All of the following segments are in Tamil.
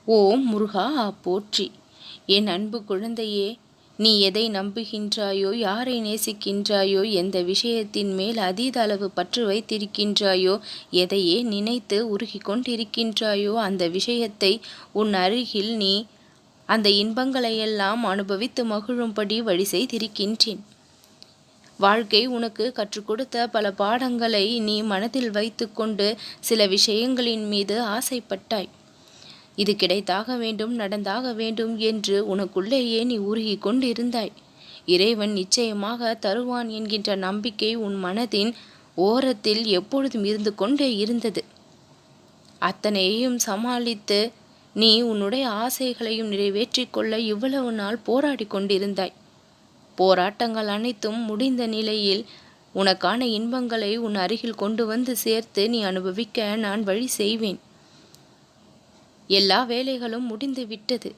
ஓம் முருகா போற்றி. என் அன்பு குழந்தையே, நீ எதை நம்புகின்றாயோ, யாரை நேசிக்கின்றாயோ, எந்த விஷயத்தின் மேல் அதீத அளவு பற்று வைத்திருக்கின்றாயோ, எதையே நினைத்து உருகி கொண்டிருக்கின்றாயோ, அந்த விஷயத்தை உன் அருகில் நீ அந்த இன்பங்களையெல்லாம் அனுபவித்து மகிழும்படி வழி செய்திருக்கின்றேன். வாழ்க்கை உனக்கு கற்றுக் கொடுத்த பல பாடங்களை நீ மனதில் வைத்து கொண்டு சில விஷயங்களின் மீது ஆசைப்பட்டாய். இது கிடைத்தாக வேண்டும், நடந்தாக வேண்டும் என்று உனக்குள்ளேயே நீ உருகி கொண்டிருந்தாய். இறைவன் நிச்சயமாக தருவான் என்கின்ற நம்பிக்கை உன் மனதின் ஓரத்தில் எப்பொழுதும் இருந்து கொண்டே இருந்தது. அத்தனையையும் சமாளித்து நீ உன்னுடைய ஆசைகளையும் நிறைவேற்றிக் கொள்ள இவ்வளவு நாள் போராடி கொண்டிருந்தாய். போராட்டங்கள் அனைத்தும் முடிந்த நிலையில் உனக்கான இன்பங்களை உன் அருகில் கொண்டு வந்து சேர்த்து நீ அனுபவிக்க நான் வழி செய்வேன். எல்லா வேலைகளும் முடிந்து விட்டது.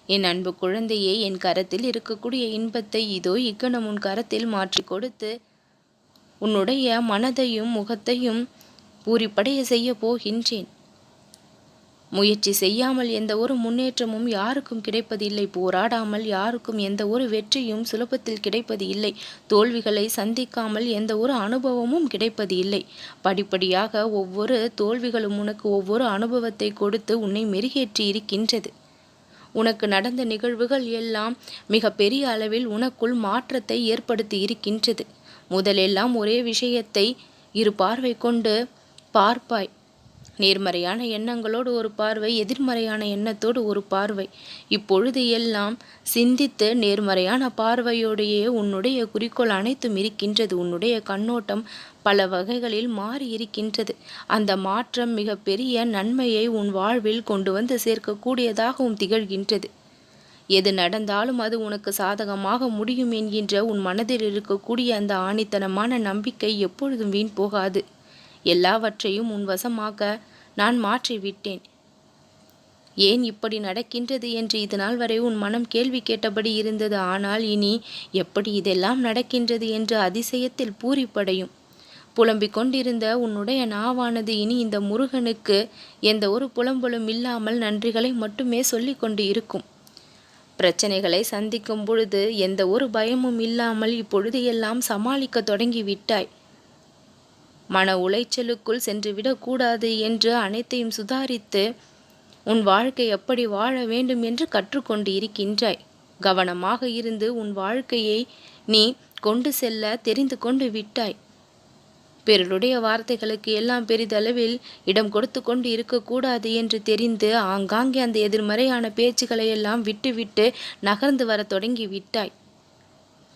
என் அன்பு குழந்தையே, என் கரத்தில் இருக்கக்கூடிய இன்பத்தை இதோ இக்கணம் உன் கரத்தில் மாற்றி கொடுத்து உன்னுடைய மனதையும் முகத்தையும் பூரிப்படைய செய்ய போகின்றேன். முயற்சி செய்யாமல் எந்த ஒரு முன்னேற்றமும் யாருக்கும் கிடைப்பதில்லை. போராடாமல் யாருக்கும் எந்த ஒரு வெற்றியும் சுலபத்தில் கிடைப்பது இல்லை. தோல்விகளை சந்திக்காமல் எந்த ஒரு அனுபவமும் கிடைப்பது இல்லை. படிப்படியாக ஒவ்வொரு தோல்விகளும் உனக்கு ஒவ்வொரு அனுபவத்தை கொடுத்து உன்னை மெருகேற்றி இருக்கின்றது. உனக்கு நடந்த நிகழ்வுகள் எல்லாம் மிக பெரிய அளவில் உனக்குள் மாற்றத்தை ஏற்படுத்தி இருக்கின்றது. முதலெல்லாம் ஒரே விஷயத்தை இரு பார்வை கொண்டு பார்ப்பாய். நேர்மறையான எண்ணங்களோடு ஒரு பார்வை, எதிர்மறையான எண்ணத்தோடு ஒரு பார்வை. இப்பொழுது எல்லாம் சிந்தித்து நேர்மறையான பார்வையோடையே உன்னுடைய குறிக்கோள் அனைத்தும் இருக்கின்றது. உன்னுடைய கண்ணோட்டம் பல வகைகளில் மாறி இருக்கின்றது. அந்த மாற்றம் மிக பெரிய நன்மையை உன் வாழ்வில் கொண்டு வந்து சேர்க்கக்கூடியதாகவும் திகழ்கின்றது. எது நடந்தாலும் அது உனக்கு சாதகமாக முடியும் என்கின்ற உன் மனதில் இருக்கக்கூடிய அந்த ஆணித்தனமான நம்பிக்கை எப்பொழுதும் வீண் போகாது. எல்லாவற்றையும் உன் வசமாக நான் மாற்றிவிட்டேன். ஏன் இப்படி நடக்கின்றது என்று இதனால் வரை உன் மனம் கேள்வி கேட்டபடி இருந்தது. ஆனால் இனி எப்படி இதெல்லாம் நடக்கின்றது என்று அதிசயத்தில் பூரிப்படையும். புலம்பிக் கொண்டிருந்த உன்னுடைய நாவானது இனி இந்த முருகனுக்கு எந்த ஒரு புலம்பலும் இல்லாமல் நன்றிகளை மட்டுமே சொல்லி கொண்டு இருக்கும். பிரச்சனைகளை சந்திக்கும் பொழுது எந்த ஒரு பயமும் இல்லாமல் இப்பொழுது எல்லாம் சமாளிக்க தொடங்கி விட்டாய். மன உளைச்சலுக்குள் சென்றுவிடக்கூடாது என்று அனைத்தையும் சுதாரித்து உன் வாழ்க்கை எப்படி வாழ வேண்டும் என்று கற்றுக்கொண்டு இருக்கின்றாய். கவனமாக இருந்து உன் வாழ்க்கையை நீ கொண்டு செல்ல தெரிந்து கொண்டு விட்டாய். பிறருடைய வார்த்தைகளுக்கு எல்லாம் பெரிதளவில் இடம் கொடுத்து கொண்டு இருக்கக்கூடாது என்று தெரிந்து ஆங்காங்கே அந்த எதிர்மறையான பேச்சுக்களை எல்லாம் விட்டுவிட்டு நகர்ந்து வர தொடங்கி விட்டாய்.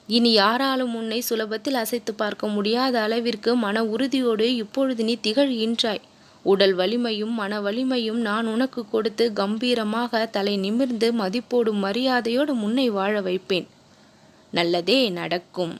இனி யாராலும் உன்னை சுலபத்தில் அசைத்து பார்க்க முடியாத அளவிற்கு மன உறுதியோடு இப்பொழுது நீ திகழ்கின்றாய். உடல் வலிமையும் மன வலிமையும் நான் உனக்கு கொடுத்து கம்பீரமாக தலை நிமிர்ந்து மதிப்போடும் மரியாதையோடு முன்னை வாழ வைப்பேன். நல்லதே நடக்கும்.